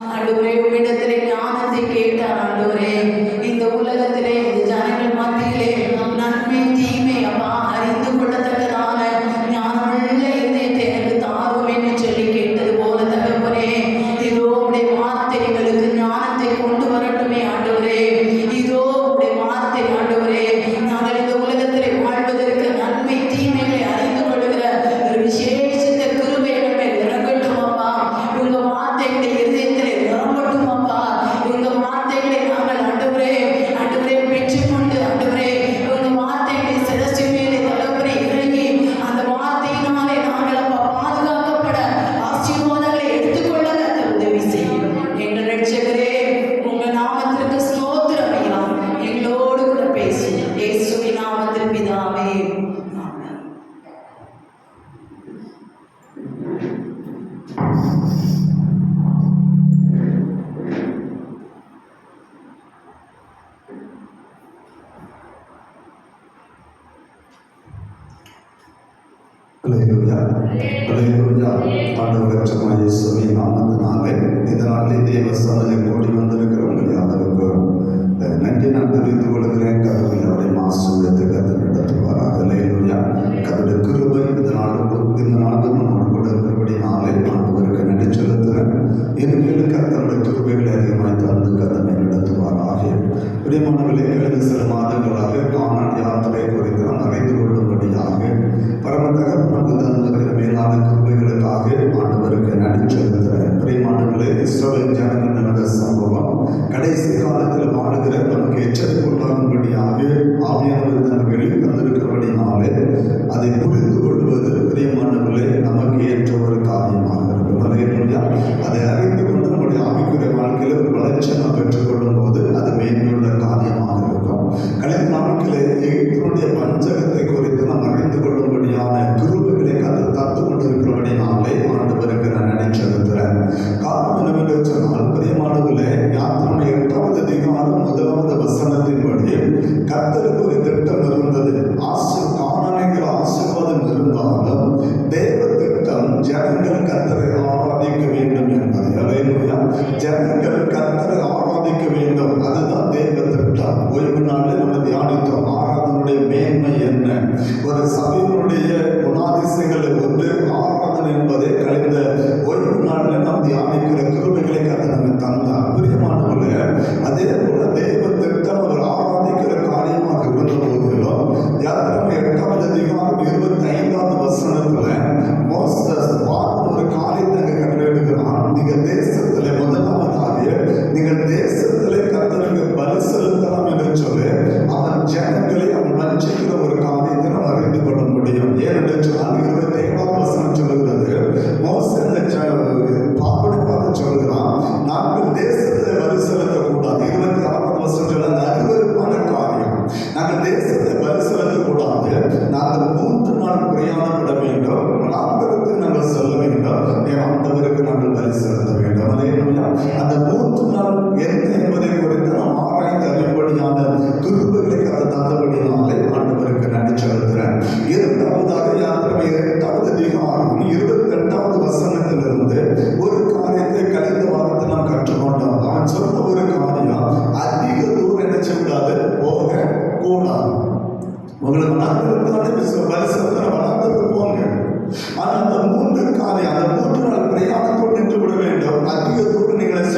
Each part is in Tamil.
ஆண்டவரே, உம்மிடத்திலே ஞானத்தை கேட்டார். ஆண்டவரே, இந்த உலகத்திலே இந்த ஜனங்கள் மத்தியிலே நன்மை தீமை அப்பா அறிந்து கொள்ளத்தக்கதான ஞானமுள்ள இதயத்தை எனக்கு தாரும் என்று சொல்லி கேட்டது போல தகப்பனே, இதோ உடைய வார்த்தை எங்களுக்கு ஞானத்தை கொண்டு வரட்டுமே. ஆண்டவரே, இதோ உடைய வார்த்தை ஆண்டவரே, நாங்கள் இந்த உலகத்திலே வாழ்வதற்கு நன்மை தீமைகளை அறிந்து கொள்ளுகிற ஒரு விசேஷித்த கிருபை எங்கள் இறங்கட்டும் அப்பா. உங்க வார்த்தைகளை இதயத்திலே நிரம்பட்டும் அப்பா. உங்க வார்த்தைகளை நாங்கள் ஆண்டவரே பெற்றுக்கொண்டு ஆண்டவரே உங்க வார்த்தைகளை சிரசு மேலே தகப்பனே இறங்கி அந்த வார்த்தையினாலே நாங்கள் அப்பா பாதுகாக்கப்பட ஆசீர்வாதங்களை எடுத்துக்கொள்ள கர்த்தர் உதவி செய்யும். எங்கள் இரட்சகரே, உங்க நாமத்திற்கு ஸ்தோத்திரம் ஐயா. எங்களோடு கூட பேசும் இயேசுவின் நாமத்தில் பிதாவே, ஆமென். ஆண்டவரே இயேசுவின் நாமத்தினாலே இந்த நாளில் தேவ சன்னதியில் கூடி வந்திருக்கிறவங்க யாவருக்கும் நன்றி நான் தெரிவித்துக் கொள்கிறேன். கர்த்தர் அவரை ஆசீர்வதித்து கர்த்தர் நடத்துவாராக. அல்லேலூயா. கர்த்தருடைய கிருபை இந்த நாளும் நம்மோடு கூட இருக்கிறபடினாலே ஆண்டவருக்கு நன்றி செலுத்துகிறேன். இனிமேல் கர்த்தருடைய கிருபைகளை அதிகமாய் தந்து கர்த்தரை நடத்துவாராக. பிரியமானவர்களே, கடந்த சில மாதங்களாக கானான் யாத்திரை குறித்து நாம் அறிந்து கொள்ளும்படியாக பரம தகப்பனுக்கு தந்திருக்கிற மேலான கிருபைகளுக்காக ஆண்டவருக்கு நன்றி செலுத்துகிறேன். பிரியமானவர்களே, இஸ்ரவேல் ஜனங்கள் நடந்த சம்பவம் கடைசி காலத்தில் வாழுகிற நமக்கு எச்சரிக்கை உண்டாகும்படியாக ஆவியானவர் நமக்கு எழுதி தந்திருக்கிறபடினாலே அதை புரிந்து கொள்வது பிரியமானவர்களே நமக்கு ஏற்ற ஒரு காரியமாக இருக்கும். அல்லேலூயா. அதை அறிந்து கொண்டு நம்முடைய ஆவிக்குரிய வாழ்க்கையில் ஒரு வளர்ச்சி நாம் பெற்றுக்கொள்ளும் போது அது மேன்மையுள்ள காரியமாக இருக்கும். கடைசி நாட்களே எகிப்தினுடைய பஞ்சகத்தை குறித்து நாம் அறிந்து கொள்ளும்படியான கிருபைகளை தந்து கொண்டிருக்கிறபடினாலே ஆண்டவருக்கு நான் நன்றி செலுத்துகிறேன். காரணம் என்னவென்று சொன்னால், பிரியமானவர்களே, யாத்திரை 8வது அதிகாரம் 1வது வசனத்தின்படி கர்த்தருக்கு ஒரு திட்டம் இருந்தது. கானானியங்கிற ஆசீர்வாதம் இருந்தாலும் தேவ திட்டம் ஜனங்கள் கர்த்தரை ஆராதிக்க வேண்டும் என்பது. அல்லேலூயா. ஜனங்கள் கர்த்தரை ஆராதிக்க வேண்டும், அதுதான் தேவ திட்டம். ஓய்வு நாளில் நம்ம தியானித்தோம் ஆராதனுடைய மேன்மை என்ன. ஒரு சபையினுடைய குணாதிசயங்களை ஒன்று ஆராதனை என்பதை கழிந்த ஓய்வு நாளில் நாம் தியானிக்கிற கிருபைகளை கர்த்தர் நமக்கு தந்தார். பிரியமானவர்களே, அதே போல தேவ திட்டம் ஒரு ஆராதிக்கிற காரியமாக இருந்த போதிலும் யாத்திரை 8வது அதிகாரம் 25வது வசனத்துல மோசஸ் ஒரு காரியத்தை கட்டளையிடுகிறான். நீங்கள் தேசத்திலே முதலாவதாக நீங்கள் தேசத்திலே கர்த்தருக்கு பலி செலுத்தலாம் என்று சொல்லி அவன் ஜனங்களை அவன் வஞ்சிக்கிற ஒரு காரியத்தை நாம் அறிந்து கொள்ள முடியும். ஏனென்று சொன்னால் 27வது வசனம் சொல்லுகிறது, மோசே பாப்பனை பார்த்து சொல்கிறான், நாங்கள் தேசத்திலே பலி செலுத்தக்கூடாது. 26வது வசனம் சொல்ல அருவருப்பான காரியம், நாங்கள் தேசத்தை பலி செலுத்தக்கூடாது, நாங்கள் 3 நாள் பிரயாணப்பட வேண்டும், நாங்களுக்கு நாங்கள் செல்ல வேண்டும், ஆண்டவருக்கு நாங்கள் பலி செலுத்த வேண்டும். அல்லேலூயா. அந்த 3 நாள் என்ன என்பதை குறித்து நாம் ஆராய்ந்து அறியும்படியான கிருபைகளை கர்த்தர் தந்தபடினாலே ஆண்டவருக்கு நன்றி செலுத்துகிறேன். 2வதாக யாத்திரை 8வது அதிகாரம் 28வது வசனத்திலிருந்து ஒரு காரியத்தை கழிந்த வாரத்தில் நாம் கற்றுக்கொண்டோம். அவன் சொன்ன ஒரு காரியம், அதிக தூரம் என்ன செய்யக்கூடாது, போக கூடாது. உங்களுக்கு வளர்ந்துருக்கான பரிசுத்தம் வளர்ந்துருக்கு போங்க. ஆனால் அந்த 3 காரியம், அந்த 3 நாள் பிரயாணத்தோடு நின்று விட வேண்டும். அதிக தூரம் நீங்கள்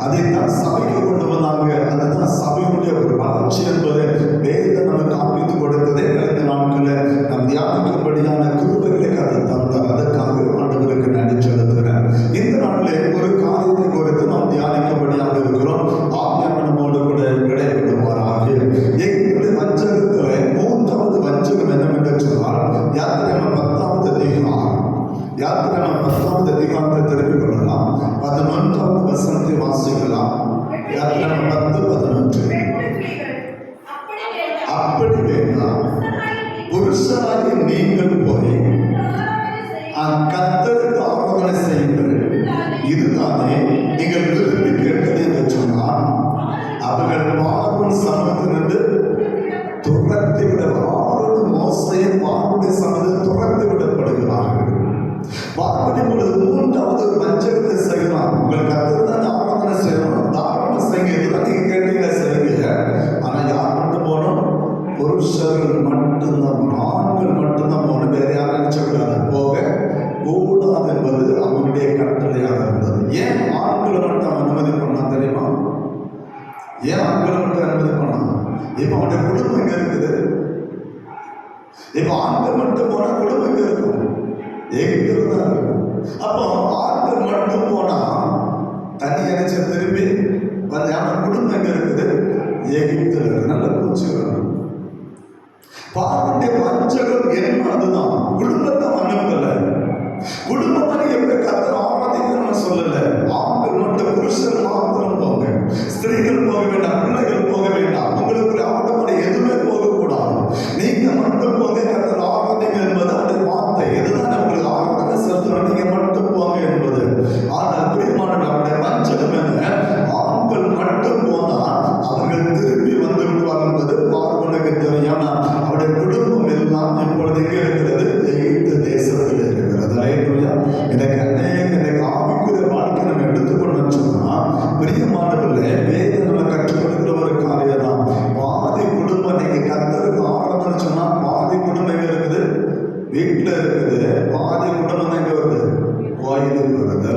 அதைத்தான் சபைக்கு கொண்டு வந்தாங்க. அதுதான் சபையுடைய ஒரு வளர்ச்சி என்பதை வேதம் நமக்கு காண்பித்து கொடுத்ததே. கடந்த நாட்களில் நம் தியானிக்கும்படியான கிருபைகளை அதை தந்தார். அதற்காக ஆண்டவருக்கு நன்றி செலுத்துகிறேன். இந்த நாளில் ஒரு காரியத்தை குறித்து நாம் தியானிக்கும்படியாக இருக்கிறோம். ஆவியானவர் நம்மோடு கூட இடைப்படுவாராக. எங்களுடைய வஞ்சகத்தில் மூன்றாவது வஞ்சகம் என்னவென்று சொன்னால், யாத்திராகமம் 10வது அதிகாரம். யாத்திராகமம் 10வது அதிகாரத்தை திருப்பிக் கொள்ளலாம். 11வது வசனத்தை வாசிக்கலாம். யாத்திராகமம் 10:11. அப்படி வேண்டாம், புருஷராகி நீங்கள் போய் கர்த்தருக்கு ஆராதனை செய்யுங்கள், இதுதானே நீங்கள் விரும்பி கேட்டது என்று சொன்னால், அவர்கள் பார்வன் சமூகத்திலிருந்து துரத்தி விட மோசையை பார்வனுடைய சமூகத்தில் துரத்தி விடப்படுகிறார்கள். பார்வன் பொழுது மூன்றாவது வஞ்சகத்தை செய்யலாம். உங்களுக்கு கர்த்தர் தான் ஆராதனை செய்யணும், தாராளமா செய்யுங்க, இதுதான் நீங்க கேட்டீங்க செய்யுங்க. ஆனா யார் மட்டும் போகணும்? புருஷர்கள் மட்டும்தான், ஆண்கள் மட்டும்தான் போகணும். வேற யாரும் நினைச்சக்கூடாது, போக கூடாது என்பது அவனுடைய கட்டளையாக இருந்தது. ஏன் ஆண்களை மட்டும் அனுமதி பண்ணா தெரியுமா? ஏன் ஆண்களை மட்டும் அனுமதி பண்ணா? இப்ப அவனுடைய குடும்பம் எங்க இருக்குது? இப்ப ஆண்கள் மட்டும் போனா குடும்பம் எங்க இருக்கும்? எங்கிருந்தா இருக்கும். அப்போ ஆண்கள் மட்டும் போனா தனி அணைச்ச திரும்பி வந்து அவன் குடும்பம் எங்க இருக்குது? எகிப்துல இருக்கு. நல்ல பூச்சி வரும். பார்வனுடைய வஞ்சகம் என்ன? அதுதான் குடும்பத்தை அனுப்பல. குடும்பம் எப்படி கர்த்தர் ஆராதிக்கணும்னு சொல்லல. ஆண்கள் மட்டும், புருஷர் மாத்திரம் போங்க, ஸ்திரீகள் போக வேண்டாம், பிள்ளைகள் போக வேண்டாம், உங்களுக்கு ஆட்டப்படை எதுவுமே போகக்கூடாது. நீங்க மட்டும் போங்க, கர்த்தர் ஆராதிங்க என்பது அவருடைய வார்த்தை. இதுதான் உங்களுக்கு ஆராதனை செலுத்தணும், நீங்க மட்டும் போங்க என்பது. ஆனால் பிரியமான அவருடைய வஞ்சகம் என்ன? ஆண்கள் மட்டும் போனா அவர்கள் திரும்பி வந்து விடுவார் என்பது பார்வனுக்கு தெரியும். அவருடைய குடும்பம் எல்லாம் இப்பொழுது எங்கே இருக்கிறது? எகிப்து தேசத்தில் இருக்கிறது. எனக்கு அநேக ஆவிக்குரிய வாழ்க்கை நம்ம எடுத்துக்கொண்டு சொன்னா, பிரியமானவர்களே, வேதம் நம்ம கற்றுக் கொடுக்கிற ஒரு காரியம் தான். பாதி குடும்பம் நீங்க கர்த்தருக்கு ஆராதனை சொன்னா, பாதி குடும்பம் எங்க இருக்குது? வீட்டுல இருக்குது. பாதி குடும்பம் எங்க வருது? கோயிலுக்கு வருது.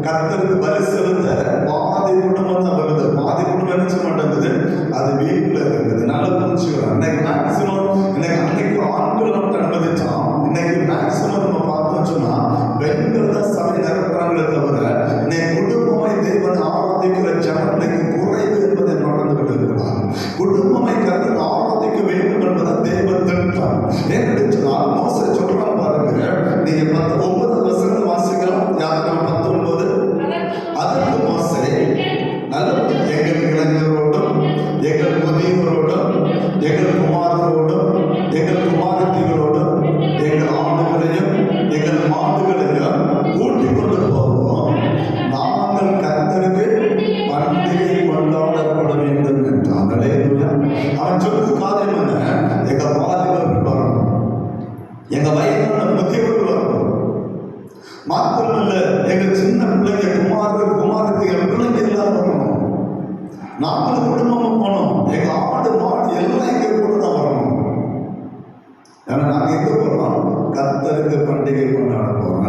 கர்த்தருக்கு பலி செலுத்த பாதி குடும்பம் தான் வருது. பாதி குடும்பம் என்ன செய்ய மாட்டேங்குது? அது வீட்டுல இருக்குது. நல்ல புரிஞ்சுக்கிறோம். இன்னைக்கு மேக்சிமம் அன்னைக்கு ஆண்கள் மட்டும் அனுமதிச்சான். இன்னைக்கு மேக்சிமம் நம்ம பார்த்தோம் சொன்னா பெண்கள் தான் சபை நிரப்புறாங்களே தவிர இன்னைக்கு குடும்பமாய் தேவன் ஆராதிக்கிற ஜனம் இன்னைக்கு குறைவு என்பதை மறந்து விடக்கூடாது. குடும்பமாய் கர்த்தர் ஆராதிக்க வேண்டும் என்பதை தேவன் திட்டம். ஏன்னு சொன்னால் மோசே சொல்றான் பாருங்க, நீங்க 9வது வசனத்தை வாசிக்கலாம். யாத்திராகமம் 19. அதற்கு மோசே, நல்ல எங்கள் இளைஞரோடும் எங்கள் முதியோரோடும் எங்கள் குமாரரோடும் எங்கள் குமாரத்திகளோடும் எங்கள் ஆடுகளையும் எங்கள் மாடுகளையும் கூட்டிக் கொண்டு போவோம், நாங்கள் கர்த்தருக்கு பண்டிகை கொண்டாடப்பட வேண்டும் என்றார்களே. அவன் சொல்லுக்கு காரியம் என்ன? எங்க வாலிபர்கள் வரணும், எங்க வயதான முதியவர்கள் வரணும், மாத்திரமல்ல எங்க சின்ன பிள்ளைங்க, குமாரர்கள் குமாரத்திகள் பிள்ளைங்க எல்லாம் வரணும். நாங்களும் குடும்பமும் போனோம். எங்க ஆடு மாடு எல்லாம் எங்க கூட தான் வரணும். ஏன்னா நாங்க எங்க போறோம்? கர்த்தருக்கு பண்டிகை கொண்டாட போறோம்.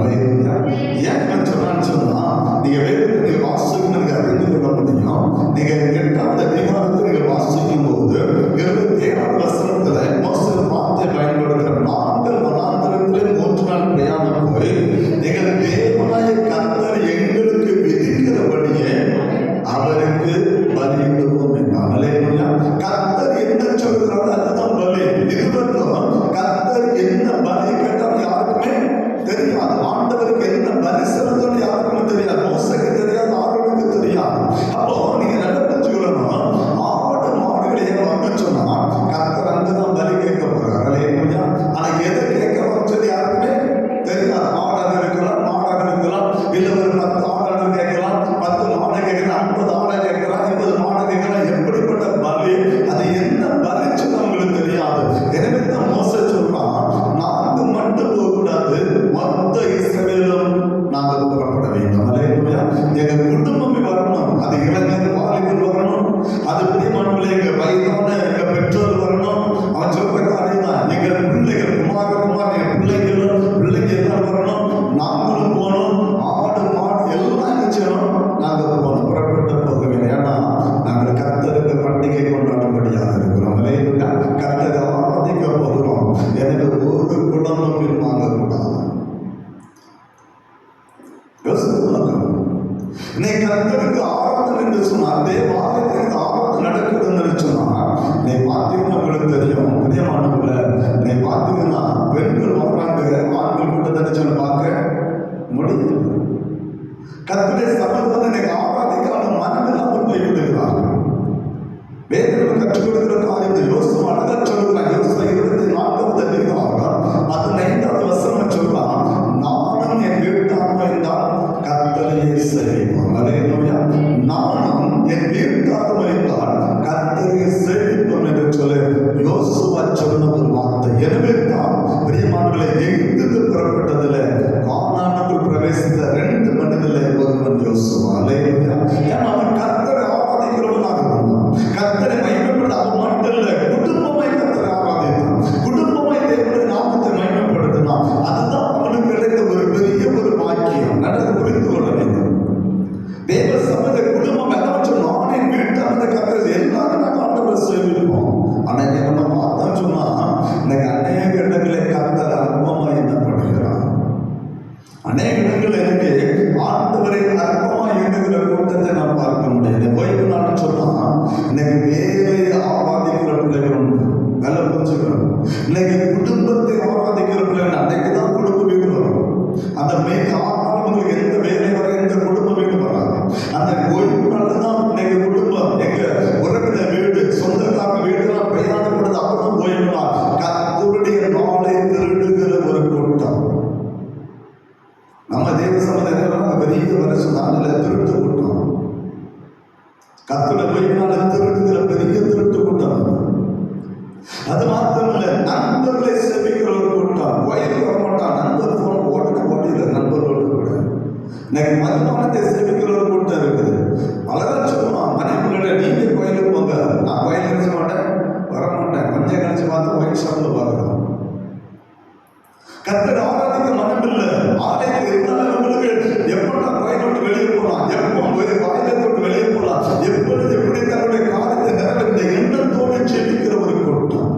ஏன் சொன்னான்னு சொன்னா, நீங்க வேறு வாசிக்கணும் அறிந்து கொள்ள முடியும். நீங்க 8வது அதிகாரத்தை நீங்க வாசிக்கும் போது 27வது வசனத்துல மோசே வார்த்தை பயன்படுத்துற, நாங்கள் வனாந்தரத்திலே 3 நாள் பிரயாணம் போய் நீங்கள் தேவனாய கர்த்தர் எங்களுக்கு விதிக்கிறபடியே அவருக்கு பலியிடுவோம் என்றாலே. கர்த்தர் என்ன சொல்கிறாரோ அதுதான் பலி. இதுவரைக்கும் கர்த்தர் என்ன பலி கேட்டாலும் யாருக்குமே தெரியாது. ஆண்டவருக்கு என்ன பலி செலுத்தணும் யாருக்குமே தெரியாது. மோசைக்கு தெரியாது, ஆரோனுக்கு தெரியாது. அப்போ நீங்க நல்ல புரிஞ்சுக்கணும், ஆடு மாடுகளை வந்து சொன்னா கர்த்தர் அங்குதான் பலி கேட்க போறாரு. ஆனா எதை கேட்கிறோம் சொல்லி யாருக்குமே தெரியாது. ஆடாக இருக்கலாம், மாடாக இருக்கலாம், இல்ல ஒரு 10 ஆடாக கேட்கலாம், 10 மாடை கேட்கலாம், 50 ஆடை கேட்கலாம், 20 மாடை கேட்கலாம். எப்படிப்பட்ட பலி, அது என்ன பலிச்சு நம்மளுக்கு தெரியாது. எனவே தான் மோசே சொல்றான், நாங்க மட்டும் போகக்கூடாது, மொத்த இஸ்ரவேலும் நாங்கள் புறப்பட வேண்டும். எங்க குடும்பமே வரணும். அது இளைஞர்கள் இன்னைக்கு கர்த்தருக்கு ஆராதனை என்று சொன்னால், தேவாலயத்திற்கு ஆராதனை நடக்குதுன்னு சொன்னா, நீ பார்த்தீங்கன்னா உங்களுக்கு தெரியும், பிரியமானவர்களே, நீ பார்த்தீங்கன்னா பெண்கள் வர்றாங்க, ஆண்கள் கூட்டத்தை சொல்லி பார்க்க முடியுது. கர்த்தருடைய சமூகத்தை இன்னைக்கு ஆராதிக்கான மனம் இல்லாமல் போய் விடுகிறார்கள். வேதனை கற்றுக் கொடுக்கிற காரியத்தை யோசுவா அழகா சொல்லுகிறான். யோசுவா 24வது அதிகாரம் 15வது வசனம் சொல்றான், நானும் என் வீட்டாரும் என்றால் கர்த்தரையே சேவிப்போம். அல்லேலூயா. நானும் என் வீட்டாரும் என்றால் கர்த்தரையே சேவிப்போம் என்று சொல்லி யோசுவா சொன்ன ஒரு வார்த்தை. எனவே தான் பிரியமானவர்களே, எகிப்துக்கு புறப்பட்டதில் கானானுக்குள் பிரவேசித்த 2 மனிதரில் ஒருவன் யோசுவா. அல்லேலூயா. ஏன்னா அவன் கர்த்தரை ஆராதிக்கிறவனாக இருந்தான். கர்த்தரை மகிமைப்படுத்த அவன் மட்டும் இல்லை, குடும்பமாய் கர்த்தரை ஆராதித்தான். குடும்பமாய் தேவனுடைய நாமத்தை மகிமைப்படுத்தினான். அதுதான் அவனுக்கு கிடைத்த ஒரு பெரிய ஒரு பாக்கியம். நடந்து புரிந்து கொள்ள வேண்டும். தேவ சமூக குடும்பம் எல்லாம் சொன்னோம், என் வீட்டான கர்த்தர் எல்லாரும் நாங்கள் ஆண்டவரை சேவிப்போம். ஆனால் இதை நம்ம பார்த்தோம் சொன்னா, இன்னைக்கு அநேக இடங்களில் கர்த்தர் அற்பமாக எண்ணப்படுகிறார். அநேக இடங்கள் எனக்கு ஆண்டவரை அற்பமாக எண்ணுகிற கூட்டத்தை நாம் பார்க்க முடியாது. ஓய்வு நாள் சொன்னா இன்னைக்கு வேலையை ஆராதிக்கிற பிள்ளைகள் உண்டு. நல்ல புரிஞ்சுக்கணும். இன்னைக்கு குடும்பத்தை ஆராதிக்கிற பிள்ளைகள், அன்னைக்கு தான் குடும்ப வீடு வரும். அந்த உங்களுக்கு எந்த வேலை வர எந்த குடும்ப வீடு வராது. அந்த ஓய்வு நாள் தான் இன்னைக்கு குடும்பம், எங்க உறவினர் வீடு, சொந்தக்கார வீடுலாம் பிரயாணப்படுது. அப்பதான் ஓய்வு நாள். கர்த்தருடைய நாளை திருடுகிற ஒரு கூட்டம். நம்ம தேவ சமுதாயம் பெரிய வருஷம் நாளில் திருட்டு கூட்டம். கர்த்தருடைய ஓய்வு நாளை திருடுகிற பெரிய திருட்டு கூட்டம். அது மாத்திரமில்லை, நண்பர்களை சேவிக்கிற ஒரு கூட்டம். வயலில் வரமாட்டான், நண்பர் போன ஓடில நண்பர்களோடு கூட. இன்னைக்கு மதுபானத்தை சேவிக்கிற ஒரு கூட்டம் இருக்குது. அழகா சொல்லுவான், மனைவிகள நீங்க கோயிலுக்கு போங்க, நான் கோயில் கழிச்ச மாட்டேன், வரமாட்டேன். கொஞ்சம் கழிச்சு பார்த்து ஒயின் ஷாப்ல பார்க்கலாம். கர்த்தரை ஆராதிக்க மனம் இல்லை. ஆலயத்தில் இருந்தாலும் உங்களுக்கு எப்படா கோயில் விட்டு வெளியே போகலாம், எப்போ வாயிலை விட்டு வெளியே போகலாம், எப்பொழுது எப்படி தன்னுடைய காரியத்தை நிறைவேற்ற எண்ணத்தோடு செபிக்கிற ஒரு கூட்டம்.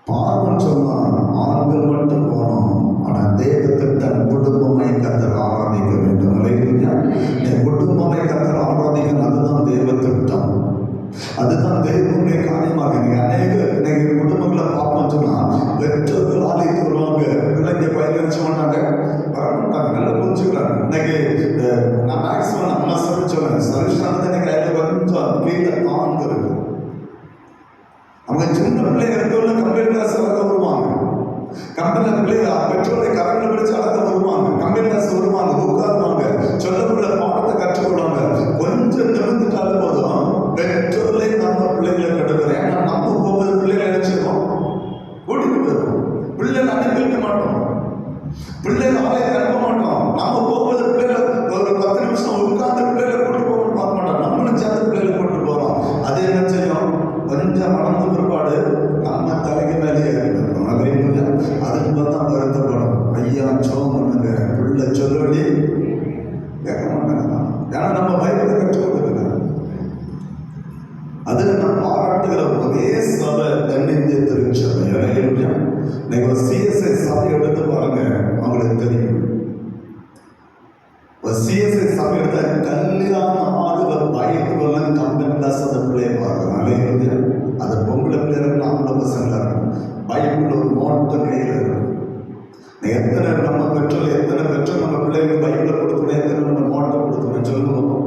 பார்வன் சொன்னான், ஆண்கள் மட்டும் போனோம், ஆனால் தேவத்தை தன் குடும்பமாய் கர்த்தர் ஆராதிக்க வேண்டும். அல்லேலூயா. என் குடும்பமாய் கர்த்தர் ஆராதிக்கணும். அதுதான் தேவ திட்டம். அதுதான் தேவனுடைய காரியமாக. நீங்க அநேக இன்னைக்கு குடும்பங்களை பார்ப்போம் சொன்னா, பெற்றோர்கள் ஆலயத்துக்கு வருவாங்க, பிள்ளைங்க பயிற்சி மாட்டாங்க, வரமாட்டாங்க. நல்லா புரிஞ்சுக்கிறாங்க. இன்னைக்கு நான் மேக்சிமம் நம்ம சொல்லுவேன், சர்வீஸ்தானத்தை இன்னைக்கு கையில் கொஞ்சம் கீழே தாழ்ந்து இருக்கு. அவங்க சின்ன பிள்ளைங்க இருக்கவங்க கம்பெனி கிளாஸ் அழகாக வருவாங்க. கம்பெனியில் பிள்ளைங்க பெற்றோரை கரண்டில் பிடிச்சு அழகாக வருவாங்க. கம்பெனி கிளாஸ் வருவாங்க, உட்காருவாங்க, சொல்லக்கூடிய பாடத்தை கற்றுக்கொள்வாங்க. கொஞ்சம் நிமிர்ந்துட்டாலும் போதும் பெற்றோரை நம்ம பிள்ளைகளை கெடுக்கிறோம். ஏன்னா நம்ம போவது பிள்ளைகளை நினைச்சிருக்கோம், கூட்டிட்டு போயிடும். பிள்ளைகளை அனுப்பி வைக்க மாட்டோம், பிள்ளைகளை ஆலயத்தை அனுப்ப மாட்டோம். நம்ம போவது பிள்ளைகளை ஒரு 10 நிமிஷம் உட்கார்ந்து பிள்ளைகளை கூட்டு போகணும்னு பார்க்க மாட்டோம். நம்மளும் சேர்ந்து பிள்ளைகளை கூட்டு போறோம். அது என்ன செய்யும், கொஞ்சம் வளர்ந்த பிற்பாடு நம்ம தலைக்கு மேலேயே இருக்கணும். அதுக்கு பார்த்தா வருத்தப்படும். ஐயா சோம் பண்ணுங்க, பிள்ளை சொல்லி கேட்க மாட்டாங்க. ஏன்னா நம்ம பைபிளை கற்றுக் கொடுக்குறோம். அதுல நான் பாராட்டுகிற ஒரே சபை தென்னிந்திய திருச்சபை. இன்னைக்கு ஒரு சிஎஸ்ஐ சபை எடுத்து பாருங்க, அவங்களுக்கு தெரியும். ஒரு சிஎஸ்ஐ சபை எடுத்த கல்யாணம் ஆகுற வயதுல கம்பெனி கிளாஸ் அந்த பிள்ளைய பார்க்கணும். அது பொம்பளை பிள்ளைகள், ஆம்பளை பசங்களா இருக்கும். பைபிள் ஒரு நோட்டு கையில் இருக்கும். எத்தனை நம்ம பெற்றோர் நம்ம பிள்ளைகளுக்கு பைபிளை கொடுத்துனேன், எத்தனை நம்ம நோட்டை கொடுத்துனேன் சொல்லுவோம்.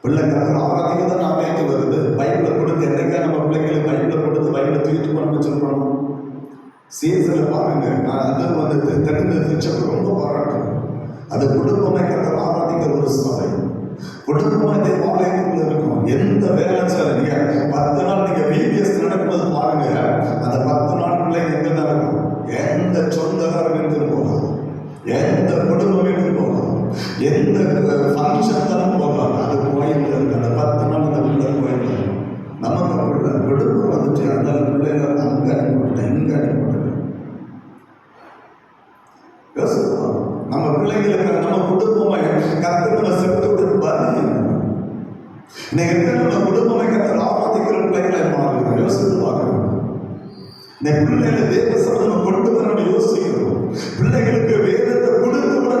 பிள்ளை கற்கிற ஆராதிக்க தான் நாமேக்கு வருது. பைபிளை கொடுத்து என்னைக்கா நம்ம பிள்ளைங்களுக்கு பைபிளை கொடுத்து பைபிளை தூக்கிட்டு பண்ண சொல்றோம். சீசனில் பாருங்க, நான் அது தென்னிந்திய திருச்சபை ரொம்ப பாராட்டுறேன். அது குடும்பமாய் கற்கிற ஆராதிக்கிற ஒரு சபை. குடும்பமாய் தேவாலயத்துக்குள்ள இருக்கும். எந்த வேலை நீங்க 10 நாள் நீங்க பிபிஎஸ் நடக்கும்போது பாருங்க, அந்த 10 நாள் பிள்ளைங்க எங்க தான் இருக்கும். எந்த சொந்தக்காரர் வீட்டுக்கு போகலாம், எந்த குடும்ப வீட்டுக்கு போகலாம், எந்த ஃபங்க்ஷன் தான் போகலாம். அது கோயில் இருக்கு. அந்த 10 நாள் அந்த பிள்ளை கோயில் நமக்கு பிள்ளை விடுப்பு வந்துச்சு. அந்த பிள்ளைங்க அங்கே அனுப்பிவிட்டேன், இங்கே அனுப்பிவிட்டேன். யோசிப்போம், நம்ம பிள்ளைங்களுக்கு நம்ம குடும்பமாய் கர்த்தர் நம்ம செலுத்தோடு பலி. இன்னைக்கு நம்ம குடும்பமாய் கர்த்தர் ஆராதிக்கிற பிள்ளைகளை மாறுகிறோம். யோசித்து பார்க்கணும். இந்த பிள்ளைகளை தேவ சபை நம்ம கொண்டு வரணும் யோசிக்கிறோம். பிள்ளைகளுக்கு வேதத்தை கொடுத்து கூட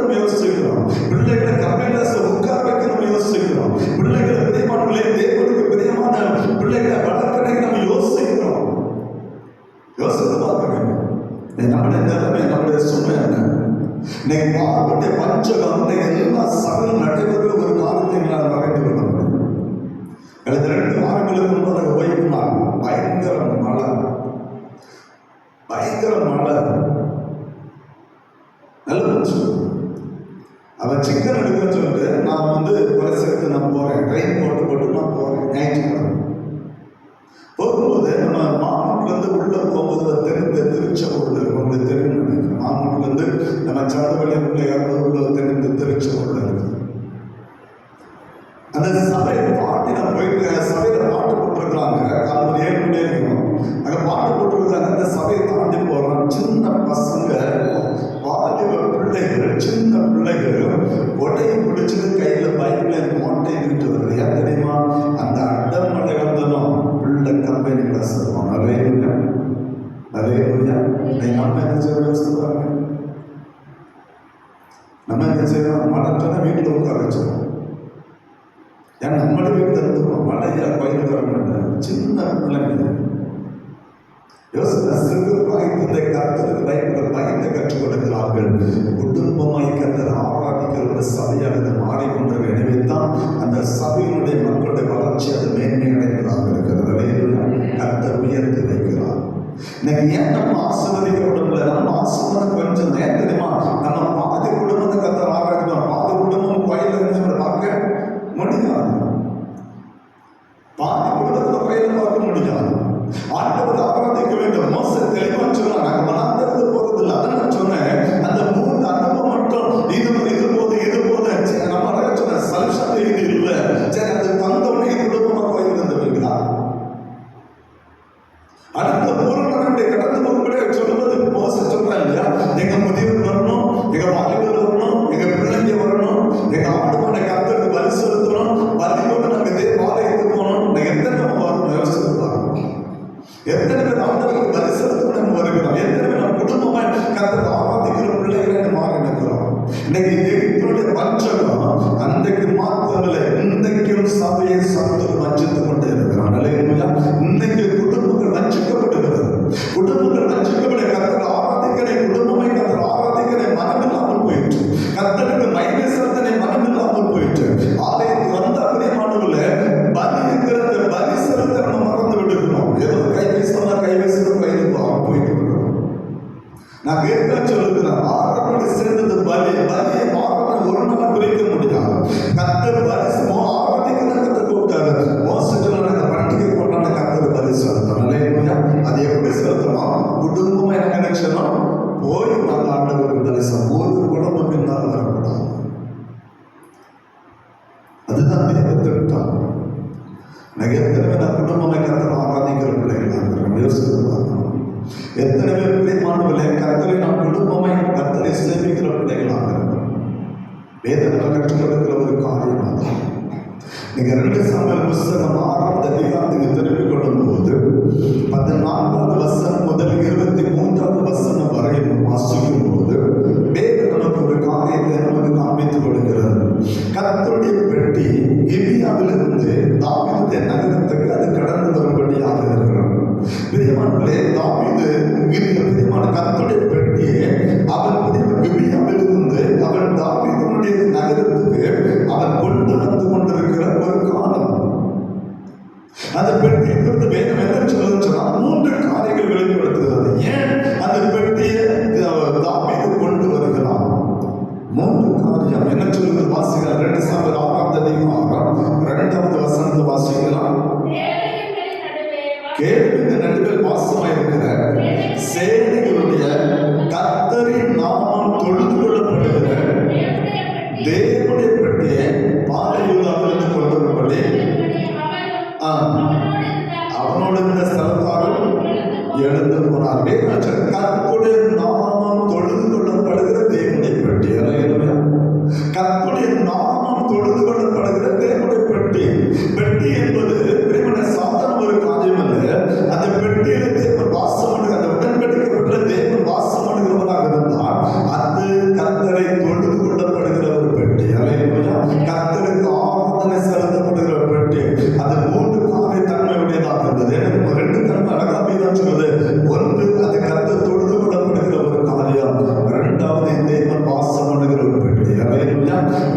வச்சு அவன் சிக்கன் எடுக்க சொல்லிட்டு நான் பரிசெடுத்து நான் போறேன், ட்ரெயின் போட்டு நான் போறேன். ஞாயிற்றுக்கிழமை போகும்போது நம்ம மாமூட்லேருந்து உள்ள போகும்போது தெரிந்த திருச்செங்கோடு இருக்கு, உங்களுக்கு தெரியும் நினைக்கிறேன். மாமூட்லேருந்து நம்ம சடவெளி உள்ள உள்ள தெரிந்த திருச்செங்கோடு இருக்கு. அந்த சபையை பாட்டி நான் போயிட்டு சபையில பாட்டு போட்டிருக்கிறாங்க. காலையில் 7 மணி இருக்கும், அங்கே பாட்டு போட்டிருக்காங்க. அந்த சபையை தாண்டி போகிறோம். சின்ன பசங்க, வாலிப பிள்ளைகள், சின்ன பிள்ளைகள் உடையை பிடிச்சது கையில் பைக்கில் மோட்டை விட்டு வருது. ஏன் தெரியுமா? அந்த அட்டமலை வந்தனும் பிள்ளை கம்பெனிகளை சொல்லுவோம். நிறைய நம்ம என்ன செய்வாங்க, நம்ம என்ன செய்வோம்? மழை வீட்டில் உட்கார வச்சிருவோம். ஏன்னா நம்மளே வீட்டில் இருந்துருவோம். மழையா கோயில் வர மாட்டேன். சின்ன பிள்ளைங்க யோசனை கருத்துக்கு பயத்தை கற்றுக் கொடுக்கிறார்கள். குடும்பமாய் கத்தர் ஆராதிக்கிற ஒரு சபையாக அது மாறிக்கொண்டது. எனவே தான் அந்த சபையினுடைய மக்களுடைய வளர்ச்சி அது மேன்மை அடைந்ததாக இருக்கிறது. கத்தர் உயர்த்தி வைக்கிறார். இன்னைக்கு ஏன் நம்ம ஆசீர்வதிக்கப்படல? நம்ம ஆசீர்வாதம் கொஞ்சம் ஏன் தெரியுமா? நம்ம பாதி குடும்பத்தை கத்தர் ஆராதிக்கணும். பாதி குடும்பம் கோயில் இருந்து பார்க்க முடியாது. பாதி குடும்பத்தை கோயில பார்க்க முடியாது. ஆண்டவர் ஆராதிக்க வேண்டும். மோசே தெளிவா சொன்னாங்க, நாங்க மனாந்திரத்து போறது இல்லை. அதான் சொன்னேன், அந்த 3 அனுபவம் மட்டும் இது போது நம்ம சொன்ன சல்ஷன் இது இல்லை. சரி, அது தந்தோடனே குடும்பமா கோயில் வந்துருவீங்களா? அடுத்த 3 நாளுடைய கடந்து போகும்படியே சொல்லுவது மோசே சொல்றேன் இல்லையா? எங்க முதியவர் வரணும், எங்க வாலிபர் வரணும், எங்க பிள்ளைங்க வரணும், எங்க ஆடுமான கத்தருக்கு பலி செலுத்தணும், பலியோடு நாங்க இதே பாளையத்துக்கு போகணும். எத்தனை நம்ம வரணும் யோசிச்சுருப்பாங்க. எத்தனை பேர் ஆண்டவருக்கு பலி செலுத்த நம்ம வருகிறோம்? எத்தனை பேர் நம்ம குடும்பமா கத்தரை ஆராதிக்கிற பிள்ளைகளை மாறி நிற்கிறோம்? இன்னைக்கு எகிப்தினுடைய வஞ்சகம் அன்றைக்கு மாத்திரமில்லை, இன்றைக்கும் சபையை சத்துரு வஞ்சித்துக் கொண்டே இருக்கிறான். இன்னைக்கு குடும்பங்கள் வஞ்சிக்கப்படுகிறது. குடும்பங்கள் வஞ்சிக்கப்பட கத்தரை ஆராதிக்கிற குடும்பமை கத்தரை ஆராதிக்கிற மனம் இல்லாமல் போயிட்டு, கத்தருக்கு மைமை செலுத்தனை மனம் இல்லாமல் போயிட்டு, ஆலயத்துக்கு வந்த பிரியமானவர்கள பலி செலுத்த நம்ம மறந்து விட்டுருக்கோம். ஏதோ கைவசம் போயிட்டு இருக்கிறோம். நான் கேட்க சொல்லுகிறேன், ஆரம்பி சேர்ந்தது பலியை ஆரம்பம் ஒரு நாள் குறிக்க முடியாது. கத்தர் பரிசு ஆராதிக்கிற கத்தர் கூப்பிட்டாரு. மோசத்துல பண்டிகை கொண்டாட கத்தர் பலி செலுத்தணும். அது எப்படி செலுத்தணும்? குடும்பமா என்ன நினைச்சணும்? போய் நாங்கள் ஆண்டவருக்கு தரிசனம். ஒரு குடும்பம் பின்னால் வரக்கூடாது. அதுதான் தேவத்திட்டம். எத்தனை பேர் நான் குடும்பமை கத்தரை ஆராதிக்கிற பிள்ளைகள் யோசித்து பார்க்கணும். எத்தனை பேர் பிரியமானவர்களே கத்தரை நாம் குடும்பமை கத்தரை சேமிக்கிற பிள்ளைகளாக இருக்கிறோம். வேதத்தில் கற்றுக் கொடுக்கிற ஒரு காரியமாக நீங்க 2 சாமுவேல் புஸ்தகம் 6ஆவது அதிகாரத்துக்கு திரும்பிக் கொள்ளும் போது 14வது வசனம் முதல் 23வது வசனம் வரை வாசிக்கும் போது வேதம் நமக்கு ஒரு காரியத்தை நமக்கு காண்பித்துக் கொடுக்கிறது. கர்த்தருடைய பெட்டி கிபியாவிலிருந்து தாவீதுடைய நகரத்துக்கு அது கடந்து வரும்படியாக இருக்கிறது. பிரியமானவர்களே, தாவீது பிரியமான கர்த்தருடைய பெட்டியை அவன் கிபியாவிலிருந்து அவன் தாவீதுடைய நகரத்துக்கு அவன் கொண்டு வந்து கொண்டிருக்கிற ஒரு காலம். அந்த பெட்டியை குறித்து வேதம் என்ன சொல்லுச்சுன்னா 3 காரியங்கள் வெளிப்படுத்துகிறது. ஏன் அந்த பெட்டியை தாவீது கொண்டு வருகிறான்? 3 காரியம் என்ன சொல்லுது? வாசிக்கலாம். 2 சாமுவேல் 6ஆவது அதிகாரம் 2வது வசனத்தை வாசிக்கலாம். கேள்விக்கு நடுவில் வாசமாயிருக்கிற சேனைகளுடைய கர்த்தரின் நாமம் தொழுது கொள்ளப்படுகிற தேவனுடைய பெட்டியை பாலையூதாவிலிருந்து கொண்டு வரும்படி அவனோடு இந்த ஸ்தலத்தாரும் எழுந்து போனார். கர்த்தருடைய நாமம் தொழுது கொள்ளப்படுகிற தேவனுடைய பெட்டி. கர்த்தருடைய நாமம் தொழுது கொள்ளப்படுகிற தேவனுடைய பெட்டி. பெட்டி என்பது சாதாரண ஒரு காரியம் அல்ல. அந்த பெட்டியில தேவன் வாசம் பண்ணுகிற, அந்த உடன்படிக்கப்பட்ட தேவன் வாசம் பண்ணுகிறவராக இருந்தால் அது கர்த்தரை தொழுது கொள்ளப்படுகிற ஒரு பெட்டி. கர்த்தருக்கு ஆராதனை செலுத்தப்படுகிற பெட்டி. அது 3 காரிய தன்மையுடையதாக இருந்தது. 2 தன்மை அழகாக தான் சொல்லுது. ஒன்று, அது கர்த்தர் தொழுது கொள்ளப்படுகிற ஒரு காரியம். 2வது, தேவன் வாசம் பண்ணுகிற ஒரு பெட்டி.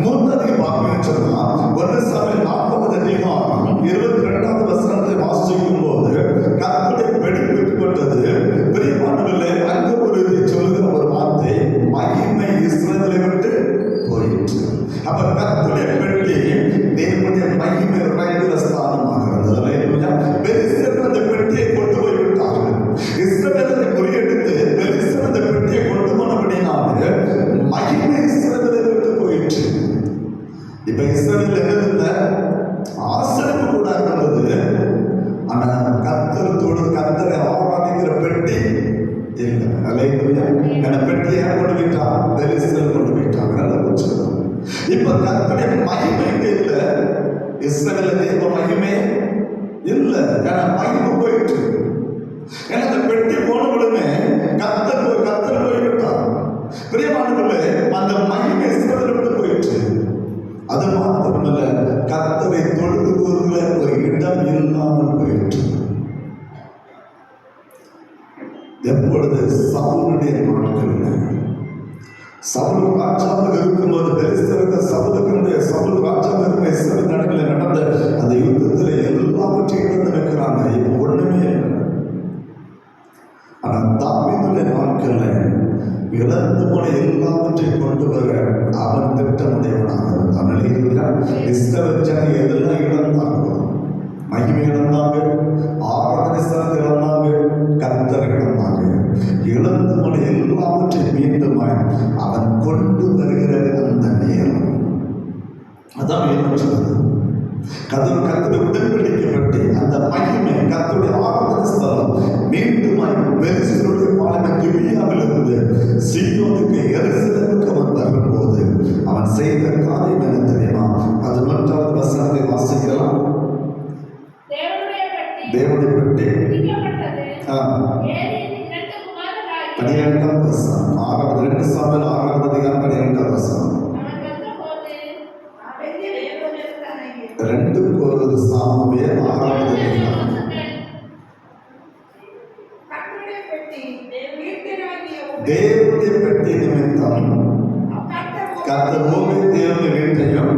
3வது அப்ப கர்த்தருடைய பெட்டி தேவனுடைய மகிமை நிறைந்த ஸ்தானமாகிறது. அல்லேலூயா. பெலிஸ்தர் அந்த பெட்டியை கொண்டு போய் விட்டார்கள். இஸ்ரவேலை முறியடித்து பெலிஸ்தர் அந்த பெட்டியை கொண்டு போனபடினாலே மகிமை இஸ்ரவேலை விட்டு போயிற்று. இப்ப இஸ்ரவேல் என்னதுல ஆசரிப்பு கூட இருந்தது. ஆனா கர்த்தரை ஆராதிக்கிற பெட்டி இல்லை. அல்லேலூயா. அந்த பெட்டியை கொண்டு போயிட்டான், பெலிஸ்தர் கொண்டு போயிட்டாங்க. நல்லா புரிஞ்சுக்கணும். இப்ப கர்த்தருடைய மகிமை இல்ல, இஸ்ரவேல தேவ மகிமை இல்ல. ஏன்னா மகிமை போயிட்டு, ஏன்னா அந்த பெட்டி போன உடனே கர்த்தர் போய்விட்டார். பிரியமானவர்களே, அந்த மகிமை இஸ்ரவேலை விட்டு போயிட்டு. அது மாத்திரமல்ல, கர்த்தரை தொழுது கொள்ள ஒரு இடம் இல்லாமல் போயிற்று. எப்பொழுது சவுலுடைய நாட்கள், சவுல் ராஜாவாக இருக்கும்போது பெலிஸ்தருக்கு சவுல் ராஜாவாக இருக்கும் இஸ்ரவேல் நாடுகளில் நடந்த அந்த யுத்தத்தில் எல்லாவற்றையும் இழந்து நிற்கிறாங்க. இப்போ ஒண்ணுமே இல்லை. ஆனா தாவீதுடைய நாட்களில் இழந்து போன எல்லாவற்றையும் கொண்டு வர அவன் திட்டமுடையவனாக இருந்தான். அல்லேலூயா. இஸ்ரவேல் ஜனங்கள் எதெல்லாம் இழந்தாங்களோ, மகிமை இழந்தாங்க, ஆராதனை ஸ்தலத்தை இழந்தாங்க, கர்த்தரை இழந்தாங்க. இழந்து போன எல்லாவற்றையும் மீண்டும் அவன் கொண்டு வருகிற அந்த நேரம், அதான் ஏற்பட்டது. கர்த்தருடைய உடன்படிக்கப்பட்டு அந்த மகிமை கர்த்தருடைய ஆராதனை ஸ்தலம் மீண்டும் பெலிஸ்தருடைய பாளையம் கிபியாவிலிருந்து சீயோனுக்கு எருசலேமுக்கு அவன் வரும்போது அவன் செய்த காரியம் என்ன தெரியுமா? 11வது வசனத்தை வாசிக்கலாம். தேவனுடைய பெட்டி 12ஆம் வசனம், 2 சாமுவேல் 6ஆம் அதிகாரம் 12ஆம் வசனம். 2 சாமுவேல் 6ஆம் அதிகாரம். தேவனுடைய பெட்டி நிமித்தம் கர்த்தர் தேவனுடைய வீட்டையும்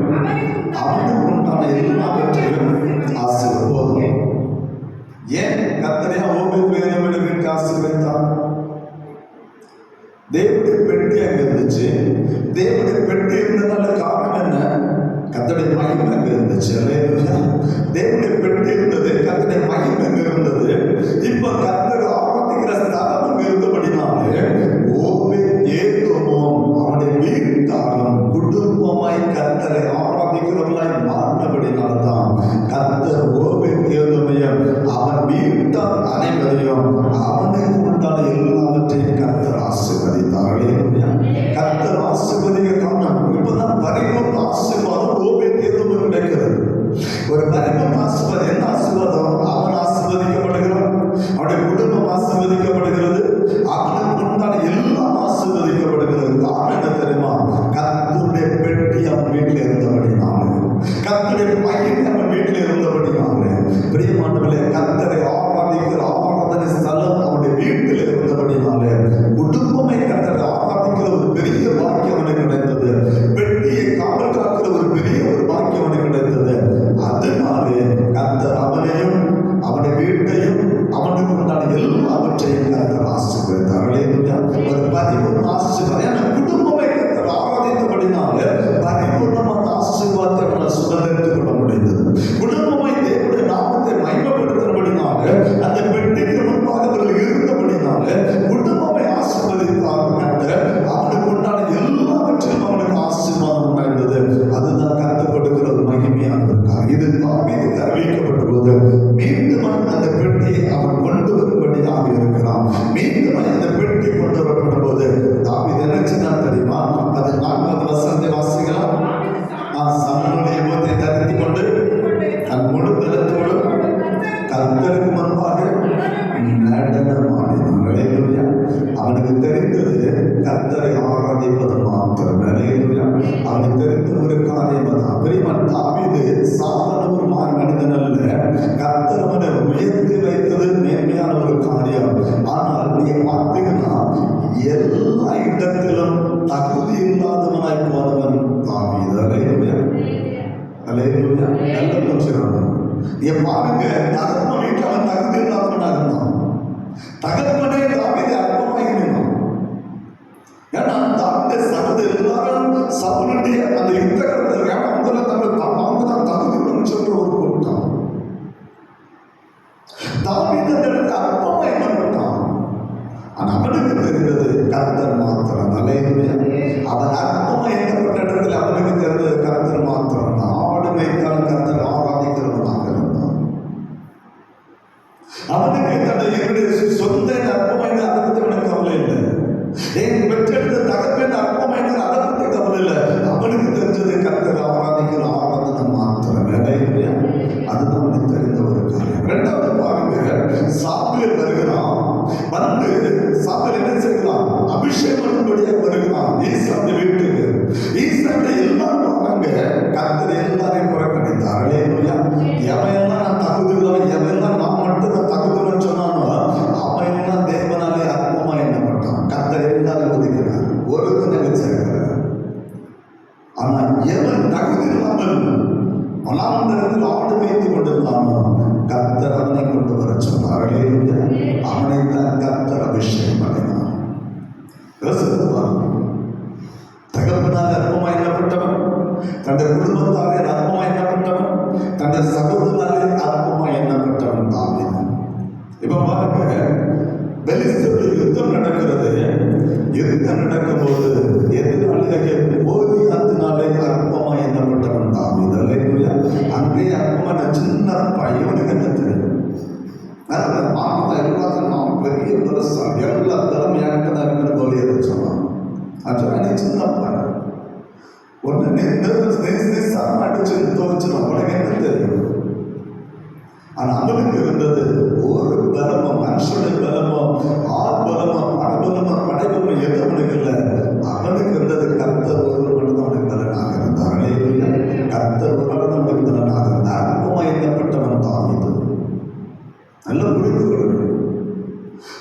அவனுக்கு உண்டான எல்லாவற்றையும் ஆசீர்வதித்தார். ஏன் கர்த்தரே ஓபேத் வீட்டை ஆசீர்வதித்தார்? தேவனுடைய பெட்டி அங்க இருந்துச்சு. தேவனுடைய பெட்டி இருந்ததால காரணம் என்ன? கர்த்தருடைய மகிமை அங்க இருந்துச்சு. அல்லேலூயா. தேவனுடைய பெட்டி இருந்தது, கர்த்தருடைய மகிமை அங்க இருந்தது. இப்ப கர்த்தர் ஆராதிக்கிற ஸ்தலம் அங்க இருந்தபடினாலே ஓபேத் ஏதோமும் அவனுடைய வீட்டாரும் குடும்பமாய் கர்த்தரை ஆராதிக்கிறவர்களாய் மாறினபடினால்தான் கர்த்தர் ஓபேத் ஏதோமையும் அவன் வீட்டார் அனைவரையும் அவனுக்கு உண்டான எல்லாவற்றையும் கர்த்தர் ஆசீர்வதித்தார். அல்லேலூயா. கர்த்தர் ஆசீர்வதிக்க காரணம் இப்பதான் பரிபூர்ண ஆசீர்வாதம் ஓபேத் ஏதோமும் கிடைக்கிறது. ஒரு பரிபூர்ண ஆசீர்வாதம் என்ன ஆசீர்வாதம்? அவன் ஆசீர்வதிக்கப்படுகிறான், அவனுடைய குடும்பம் ஆசீர்வதிக்கப்படுகிறது, அவனுக்கு உண்டான எல்லாம் ஆசீர்வதிக்கப்படுகிறது. காரணம் என்ன தெரியுமா? கர்த்தருடைய பெட்டி அவன் வீட்டில் இருந்தபடினாலே, கர்த்தருடைய மகிமை அவன் வீட்டில் இருந்தபடினாலே. பிரியமானவர்களே, கர்த்தரை ஆராதிக்கிற ஆராதனை ஸ்தலம் அவனுடைய வீட்டில் இருந்தபடினாலே குடும்பமே கர்த்தரை ஆராதிக்கிற ஒரு பெரிய பாக்கியம் அவனுக்கு கிடைத்தது. பெட்டியை காவல் காக்கிற ஒரு பெரிய ஒரு பாக்கியம் அவனுக்கு கிடைத்தது. அதனாலே கர்த்தர் அவனையும் அவனுடைய வீட்டையும் அவனுக்கு உண்டான எல்லாவற்றையும் கர்த்தர் ஆசீர்வதித்தார். அல்லேலூயா. ஒரு பரிபூர்ண ஆசீர்வாதம். குடும்பமே கர்த்தர் ஆராதித்தபடினாலே பரிபூர்ணமான ஆசீர்வாதத்தை சுதந்திரித்துக் கொள்ள முடிந்தது. குடும்பமாய் தேவனுடைய நாமத்தை மகிமைப்படுத்தினபடினாலே அந்த பெட்டிக்கு முன்பாக அவர்கள் இருந்தபடினாலே குடும்பமை ஆசீர்வதித்தார். கர்த்தர் அவனுக்கு உண்டான எல்லாவற்றையும் அவனுக்கு ஆசீர்வாதம் உண்டாயிருந்தது. அதுதான் கர்த்தர் கொடுக்கிற ஒரு மகிமையாக இருக்கார். இது தாவீதுக்கு அறிவிக்கப்பட்ட போது மீண்டும் அந்த பெட்டியை அவன் கொண்டு வரும்படியாக இருக்கிறான். மீண்டும் அந்த பெட்டி கொண்டு வரப்படும் போது தாவீது என்ன செய்தான் தெரியுமா? 14வது வசனத்தை வாசிக்கலாம். சவுலுடைய முகத்தை தரித்து கொண்டு தன் முழு பலத்தோடு கர்த்தருக்கு முன்பாக நடனமாடினான். அல்லேலூயா. அவனுக்கு தெரிந்தது கர்த்தரை ஆராதிப்பது மாத்திரம். அல்லேலூயா. அவனுக்கு தெரிந்த ஒரு காரியம் தான். பெரியவன் தாவீது சாதாரண ஒரு மனிதன் அல்ல. கர்த்தர் அவனை உயர்த்தி வைத்தது மேன்மையான ஒரு காரியம். ஆனால் நீங்க பார்த்தீங்கன்னா எல்லா இடத்திலும் தகுதி இல்லாதவனாய் போனவன் தாவீது. அல்லேலூயா. அல்லேலூயா. நல்ல புரிஞ்சுக்கணும். நீங்க பாருங்க, தகப்பன் வீட்டில் அவன் தகுதி இல்லாதவனாக இருந்தான். தகப்பனே தாவீதை அற்பமாய் ஏன்னா தாவீதை சகோதரர் எல்லாரும் சவுலுடைய அந்த யுத்த கர்த்தர் எல்லாரையும் புறக்கணித்தார். அல்லேலூயா. எவையெல்லாம் நான் தகுதியுள்ளவன், எவையெல்லாம் நான் மட்டும் நான் தகுதியுள்ளவன் சொன்னானோ அவையெல்லாம் தேவனாலே அற்பமா எண்ணப்பட்டான். கர்த்தர் எல்லாரும் ஒதுக்கிறார், ஒரு தினம் சேர்க்கிறார். ஆனால் எவன் தகுதி இல்லாமல் மலாந்தரத்தில் ஆடு வைத்துக் கொண்டிருந்தானோ கர்த்தர் அவனை கொண்டு வர சொன்னார். அல்லேலூயா. அவனைத்தான் கர்த்தர் அபிஷேகம் பண்ணினார். தகப்பனால் அற்பமா எண்ணப்பட்டவன், தன்னுடைய குடும்பத்தாலே அற்பமா எண்ணப்பட்டவன், தன்னுடைய சகோதரனாலே அற்பமா எண்ணப்பட்டவன் தாவீது. இப்ப பாருங்க, பெலிஸ்தருடைய யுத்தம் நடக்கிறது. யுத்தம் நடக்கும்போது எதிராளியாக கோலியாத்தினாலே அற்பமா எண்ணப்பட்டவன் தாவீது. அல்லேலூயா. அங்கே அற்பமான சின்ன பையனுக்கு என்ன தெரியும்? எல்லாத்தையும் நான் பெரிய பெருசாக எல்லா திறமையாக தான் இருக்கிற கோலியத்தை சொன்னான். அது சின்ன பையன் ஒன்று சரணம் அடிச்சு துவச்சிடும். உனக்கு என்ன தெரியும்? ஆனா அவனுக்கு இருந்தது ஒரு பலமோ, மனுஷனுடைய பலமோ, ஆள் பலமோ, படபலமோ, படைபலமோ எது அவனுக்கு இல்லை. அவனுக்கு இருந்தது கர்த்தர் ஒரு மட்டும் அவனுக்கு பலனாக இருந்தார். அல்லேலூயா. கர்த்தர் ஒரு மட்டும் அவனுக்கு பலனாக இருந்தார். அற்பமா எண்ணப்பட்டவன் தாவீது. நல்ல புரிந்து கொள்ளுங்கள்.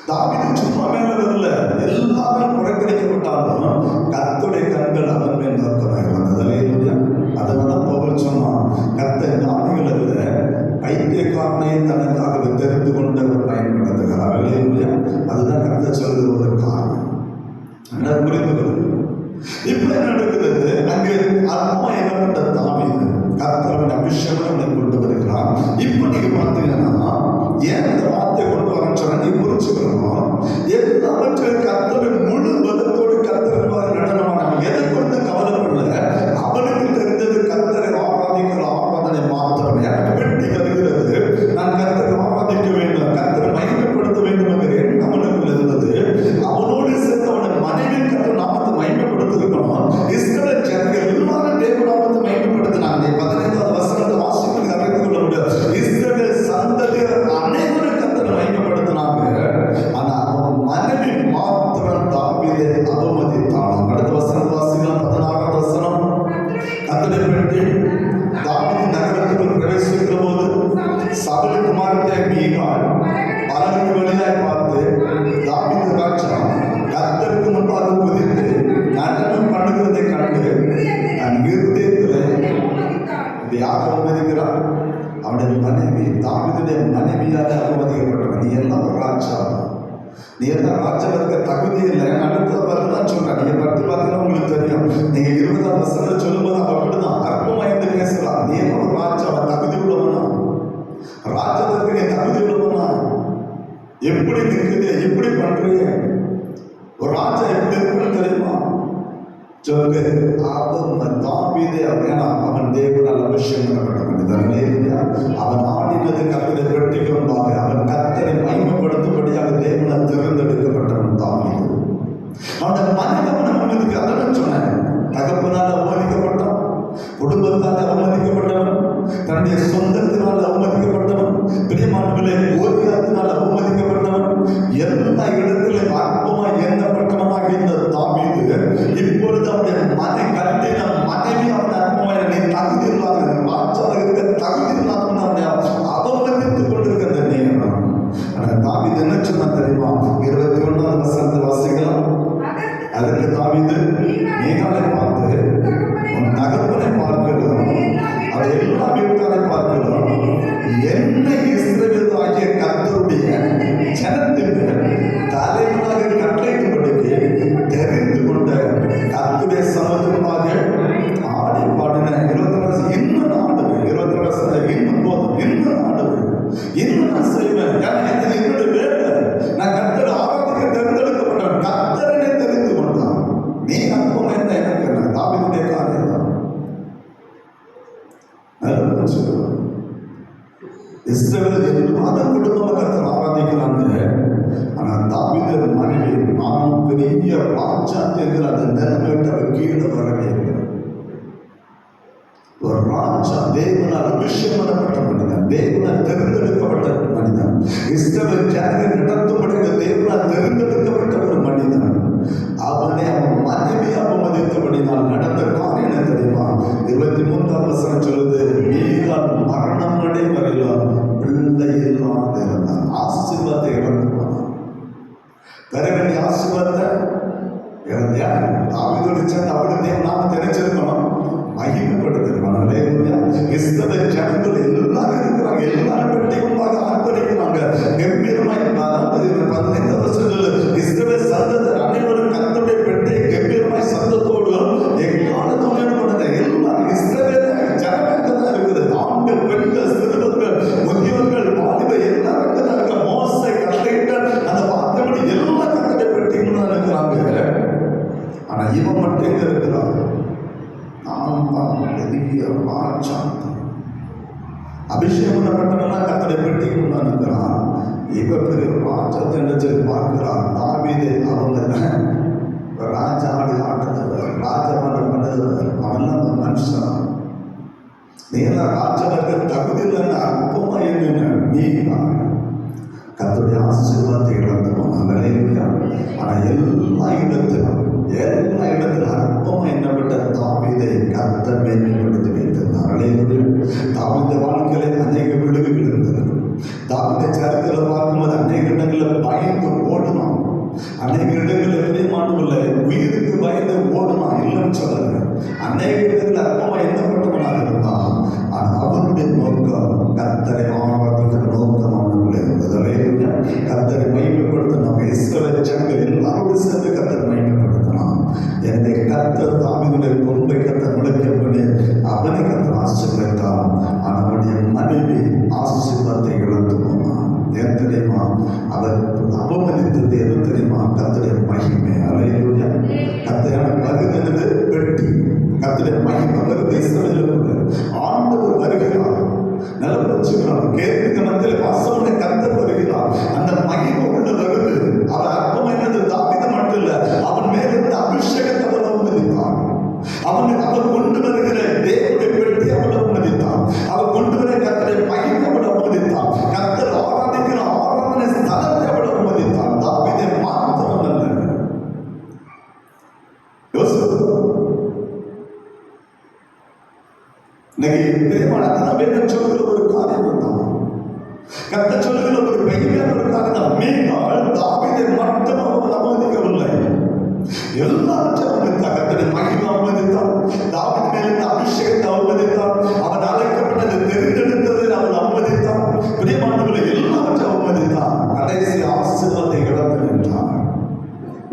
தாவீது சும்மா மேல வரல, எல்லாரும் புறக்கணிக்கப்பட்டாலும் கர்த்தருடைய கண்கள் அவன் மேல் நோக்கமாக இருந்தது. அல்லேலூயா. அதனால பவுல் சொன்னான், கர்த்தர் ஞானிகள் அல்ல, பைத்தியக்காரனை தனக்காக தெரிந்து கொண்டு அவர் பயன்படுத்துகிறார். அல்லேலூயா. அதுதான் கர்த்தர் சொல்கிற ஒரு காரணம். புரிந்து கொள்ளுங்கள். இப்ப என்ன நடக்கிறது? அங்கே அற்பமா எண்ணப்பட்ட தாவீது கர்த்தர் அபிஷேகம் கொண்டு வருகிறார். இப்ப நீங்க பார்த்தீங்கன்னா ஏன் இந்த வார்த்தை கொண்டு வரேன்னு சொன்னா நீ புரிஞ்சுக்கணும். எல்லாவற்றையும் கர்த்தரின் முழு பலத்தோடு கர்த்தர் நடனமான எதை கொண்டு கவலைப்படல. அவனுக்கு தெரிந்தது கர்த்தரை ஆராதிக்கிற ஆராதனை மாத்திரம். எனக்கு வெட்டி வருகிறது, நான் கர்த்தரை ஆராதிக்க வேண்டும், கர்த்தரை மகிமைப்படுத்த வேண்டும் என்கிற எண்ணம் அவனுக்கு இருந்தது. அவனோடு சேர்ந்து அவனை மனைவி கர்த்தர் நாமத்தை மகிமைப்படுத்திருக்கணும். இஸ்ரவேல் ஜனங்கள் எல்லாரும் தேவ நாமத்தை மகிமைப்படுத்தினாங்க. 15வது வசனத்தை வாசிப்பது அறிந்து கொள்ள முடியாது. இஸ்ரவேல் சந்ததியர் அனைவரும் கர்த்தரை மகிமைப்படுத்தினாங்க. ஆனா அவன் மனைவி மாத்திரம் தாவீதை அவமதித்தான். அடுத்த வசனம் வாசிக்கலாம். 16வது வசனம். கர்த்தரை பெட்டி தாவீது நகரத்துக்குள் பிரவேசிக்கிற போது சவுல் குமாரத்தை மீகாள் பலருக்கு வழியாய் பார்த்து, தாவீது ராஜா கர்த்தருக்கு முன்பாக குதித்து நடனம் பண்ணுகிறதை கண்டு தன் இருதயத்தில் யார் அவமதிக்கிறார்? அவனுடைய மனைவி, தாவீதுடைய மனைவியாக அவமதிக்கப்பட்டவன். நீ எல்லாம் ஒரு ராஜா, நீ எல்லாம் ராஜாவுக்கு தகுதி இல்லை. அடுத்த தான் சொல்றேன். நீங்க பார்த்தீங்கன்னா உங்களுக்கு தெரியும். நீங்க 20ஆம் வசனத்துல சொல்லும்போது அப்படிதான் அற்பமா என்று பேசலாம். நீ எல்லாம் ஒரு ராஜா, தகுதி உள்ளவனா? ராஜாவுக்கு நீ தகுதி உள்ளவனா? எப்படி நிற்குது, எப்படி பண்றீங்க? ஒரு ராஜா எப்படி இருக்குன்னு தெரியுமா? சொல்லுங்க. அவன் தாவீதை அவன் தேவனால் அபிஷேகம் பண்ணப்பட்ட மனிதன். அவன் ஆடினது கர்த்தரை பெட்டிக்கு முன்பாக அவன் கர்த்தரை மகிமைப்படுத்தும்படியாக தேவனால் தேர்ந்தெடுக்கப்பட்டவன் தாவீது. அவன் மனைவி அவனுக்கு அதெல்லாம் சொன்னேன். தகப்பனால் அவமதிக்கப்பட்டான், குடும்பத்தால் அவமதிக்கப்பட்டவன், தன்னுடைய சொந்தத்தினால் அவமதிக்கப்பட்டவன், பிரியமானவர்களே கோலியாத்தினால் அவமதிக்கப்பட்டவன், எல்லா இடத்திலும் அற்பமாய் எண்ணப்பட்டவனாக இந்த தாவீது இப்பொழுது அவனுடைய கட்டின மனைவி அவன் அற்பமாய் நீ தகுதி இல்லாத ராஜாவாக இருக்க தகுதி இல்லாதவன் அவனை அவமதித்துக் கொண்டிருக்கிற நேரம். ஆனால் தாவீது என்ன சொன்னா தெரியுமா? 21ஆவது வசனத்தை வாசிக்கலாம். அதற்கு தாவீது மீகாளை பார்த்து, உன் தகப்பனை பார்க்கிறோம், அவர் எல்லா வீட்டாரை பார்க்கிறோம், என்னை இஸ்ரவேல் ஆகிய கர்த்தருடைய ஜனத்தின் தலைவனாக கட்டளையிடும்படிக்கு தெரிந்து கொண்ட கர்த்தருடைய சமூகமாக ஆடி பாடின 20 வருஷம் இன்னும் ஆடுவேன். 20 வருஷம் இன்னும் போதும், இன்னும் ஆடுவேன், இன்னும் நான் செய்வேன். என்னுடைய வேலை நான் கர்த்தர் ஆராதிக்க தேர்ந்தெடுக்கப்பட்டவன். கர்த்தரனை தெரிந்து கொண்டான். நீ அற்பம் என்ன எனக்கு தாவீதுடைய காரியம் தான். இஸ்ரவேல் எல்லா குடும்பமும் கர்த்தர் ஆராதிக்கிறாங்க. ஆனா தாவீது மனைவி நான் பெரிய ராஜா என்கிற அந்த நிலைமையிட்டு அவர் கீழே வரவே இல்லை. ஒரு ராஜா தேவனால் அபிஷேகம் பண்ணப்பட்ட மனிதன், தேவனால் தேர்ந்தெடுக்கப்பட்ட மனிதன், இஸ்ரவேல் ஜனங்களை நடத்தும்படிக்கு தேவனால் தேர்ந்தெடுக்கப்பட்ட ஒரு மனிதன். அவனை அவன் மனைவி அவமதித்தபடினால் நடந்த காரியம் என்ன தெரியுமா? 23ஆம் வசனம் சொல்லுது, மீகால் மரணம் அடை வரையிலும் பிள்ளை இல்லாத இருந்தான். ஆசீர்வாதத்தை இழந்து போனான். பெற வேண்டிய ஆசீர்வாதத்தை இழந்தியா? தாவீதோடு சேர்ந்து அப்படி தேவன் நாம தெரிஞ்சிருக்கணும், மகிமைப்படுத்திருக்கணும். இஸ்ரவேல் ஜனங்கள் எல்லாரும் இருக்கிறாங்க, எல்லாரும் பெட்டியுமாக ஆர்ப்பரிக்கிறாங்க. கம்பீரமாய் 15 வருஷங்கள் இஸ்ரவேல் சந்ததியர் அனைவரும் கர்த்தருடைய பெட்டியை கம்பீரமாய் சத்தத்தோடு எக்காலத்தோடு பண்ணுங்க. எல்லாரும் இஸ்ரவேல் ஜனங்கள் தான் இருக்குது. ஆண்கள், பெண்கள், சிறுவர்கள், முதியோர்கள், வாலிபர் எல்லாரும் இருக்க. மோசே கட்டளையிட்ட அந்த வார்த்தைப்படி எல்லாம் கர்த்தருடைய பெட்டியும் தான் இருக்கிறாங்க. ஆனா இவன் மட்டும் எங்க இருக்கிறான்? நான் தான் பெரிய ராஜா, அபிஷேகம் பண்ணப்பட்டவனா கர்த்தருடைய பெட்டியும் தான் இருக்கிறான். இவ பெரிய ராஜத்தை நினைச்சு பார்க்கிறான். தாவீது அவங்க ராஜாடி ஆட்டத்தவர், ராஜபாடம் பண்ணதவர், அவன் அந்த மனுஷன். நீலாம் ராஜாவுக்கு தகுதி இல்லைன்னு அற்பமா என்ன நீ கர்த்தருடைய ஆசீர்வாதத்தை இழந்து போனாங்களே. ஆனா எல்லா இடத்திலும் அற்பமா என்னப்பட்ட தாவீதை கர்த்தர் மேன்மைப்படுத்தி வைத்திருந்தார்களே. தாவீது வாழ்க்கையிலே அநேக விடுவுகள் இருந்தது. தாவீதை சரித்திரம் பார்க்கும்போது அநேக இடங்களில் பயந்து ஓடணும், அநேக இடங்களில் பிரியமானவில்லை உயிருக்கு பயந்து ஓடணும் இல்லைன்னு சொல்லல. அநேக இடங்களில் அற்பமா எண்ணப்பட்டவனாக இருந்தான். ஆனால் அவனுடைய நோக்கம் கர்த்தரை ஆராதிக்கிற நோக்கம் அவனுக்குள்ளே இருந்தது. கர்த்தரை மகிமைப்படுத்த நம்ம இஸ்ரவேல் ஜனங்கள் எல்லாரோடு சேர்ந்து கர்த்தரை மகிமைப்படுத்தலாம். எனவே கர்த்தர் தாவீதுடைய கொம்பை கர்த்தர் முளைக்க பண்ணி அவனை கர்த்தர் ஆசீர்வதித்தார். அவனுடைய மனைவி ஆசீர்வாதத்தை இழந்து போனான். ஏன் தெரியுமா? அவர் அவமதித்தது எது தெரியுமா? கர்த்தருடைய மகிமை. அல்லேலூயா. கர்த்தரான வருகிறது பெட்டி, கர்த்தருடைய மகிமை வருது. இஸ்ரவேலில் ஆண்டவர் வருகிறார். நிலப்பரிச்சுக்கிறார். கேள்விக்கு மத்தியில் வாசமுடைய கர்த்தர் வருகிறார். அந்த மகிமை உள்ள வருது. அவர் அற்பம் என்னது? தாவீது மட்டும் இல்ல, அவன் மேலிருந்த அபிஷேகத்தை அவர் அவமதித்தார். அவர் கொண்டு வருகிற தேவனுடைய பெட்டி அவள் அவமதித்தார். அவர் கொண்டு வர கர்த்தருடைய மகிமை அவள் அவமதித்தார். கர்த்தர் ஆராதிக்கிற ஆராதனை ஸ்தலத்தை அவள் அவமதித்தார். தாவீதை மாத்திரம் அல்ல. வேதம் சொல்லுகிற ஒரு காரியம் தான், கர்த்தர் சொல்லுகிற ஒரு பெயர் ஒரு காரியம். மீனால் தாவீதை மட்டும் அவன் அவமதிக்கவில்லை, எல்லாவற்றையும் அவமதித்தார். கர்த்தருடைய மகிமை அவமதித்தார். தாவீது மேலிருந்த அபிஷேகத்தை அவமதித்தார். அவன் அழைக்கப்பட்டது தெரிந்தெடுத்ததை அவன் அவமதித்தார். பிரியமானவர்களை எல்லாவற்றையும் அவமதித்தார். கடைசி ஆசீர்வாதத்தை இழந்து நின்றார்.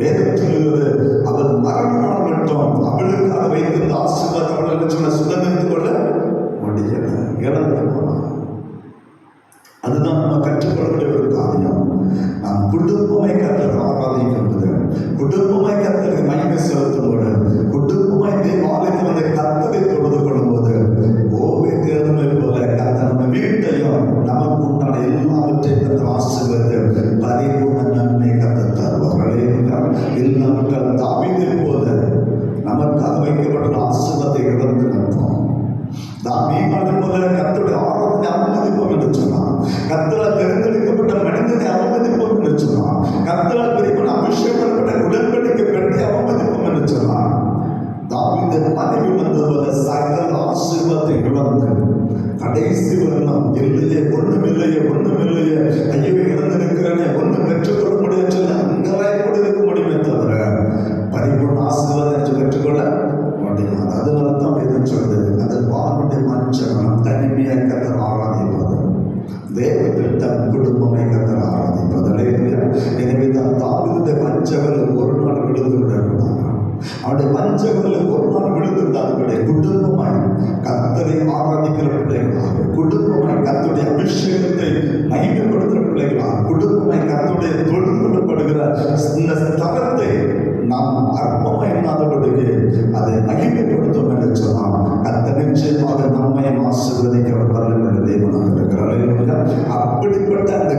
வேதம் சொல்லுகிறது, அவள் மரணம் மட்டும் அவளுக்காக வைத்திருந்த ஆசீர்வாதம் அவள் சொன்ன சுதந்திரத்துக் கொள்ள முடியல, இழந்து போனான். அதுதான் நம்ம கற்றுக்கொள்ளக்கூடிய ஒரு காரியம். நாம் குடும்பமாய் கர்த்தரை ஆராதிக்கின்றது, குடும்பமாய் கர்த்தருக்கு மகிமை செலுத்தும்போது, குடும்பமாய் தேவாலயத்தில் வந்து கர்த்தரை தொழுது கொள்ளும்போது, ஓவேதேதமை போல கர்த்தர் நம்ம வீட்டையும் நமக்கு உண்டான எல்லாவற்றையும் கர்த்தர் ஆசீர்வதித்து பரிபூர்ண நன்மை கர்த்தர் தருவார். எல்லாவற்றால் தாவீதை போல நமக்காக வைக்கப்பட்ட ஆசீர்வாதத்தை இழந்து நிற்போம். தாவீதை போல கர்த்தருடைய ஆராதனை அவமதிப்போம் என்று சொன்னான். கர்த்தரால் தேர்ந்தெடுக்கப்பட்ட மனிதனை அவமதிப்போம் என்று சொன்னான். கர்த்தரால் பிரிப்பன அபிஷேகப்பட்ட உடன்படிக்கை பெட்டி அவமதிப்போம் என்று சொன்னான். தாவீது மனைவி வந்ததுபோல சகல ஆசீர்வாதத்தை இழந்து கடைசி வரலாம் இல்லையே, ஒண்ணுமில்லையே, ஒண்ணுமில்லையே, ஐயோ இழந்து நிற்கிறேனே, ஒன்றும் பெற்றுக்கொள்ள முடியும் சொல்ல அங்கெல்லாம் கூட இருக்க முடியுமே தவிர பரிபூர்ண ஆசீர்வாதத்தை பெற்றுக்கொள்ள முடியாது. அதனால தான் வேதம் சொல்றது, அது வானுடைய மஞ்சள் தனிமையை கர்த்தர் ஆராதிப்பது, தேவத்தில் தன் குடும்பமை கர்த்தர் ஆராதிப்பது. எனவே தான் தாவீதுடைய மஞ்சள் ஒரு நாள் விழுந்து விடக்கூடாது. அவருடைய மஞ்சள் ஒரு நாள் விழுந்திருந்தால் குடும்பமாய் கர்த்தரை ஆராதிக்கிற பிள்ளைகளாக, குடும்பமாய் கர்த்தருடைய அபிஷேகத்தை மகிமைப்படுத்துகிற பிள்ளைகளாக, குடும்பமாய் கர்த்தருடைய தொழில் கொள்ளப்படுகிற இந்த ஸ்தலத்தை நாம் அற்பமாக எண்ணாதபடிக்கு அதை மகிமைப்படுத்தும் என்று சொன்னால் கர்த்தர் நிச்சயமாக நம்மை ஆசீர்வதிக்க வல்லமை தேவனாக இருக்கிறார். அப்படிப்பட்ட அந்த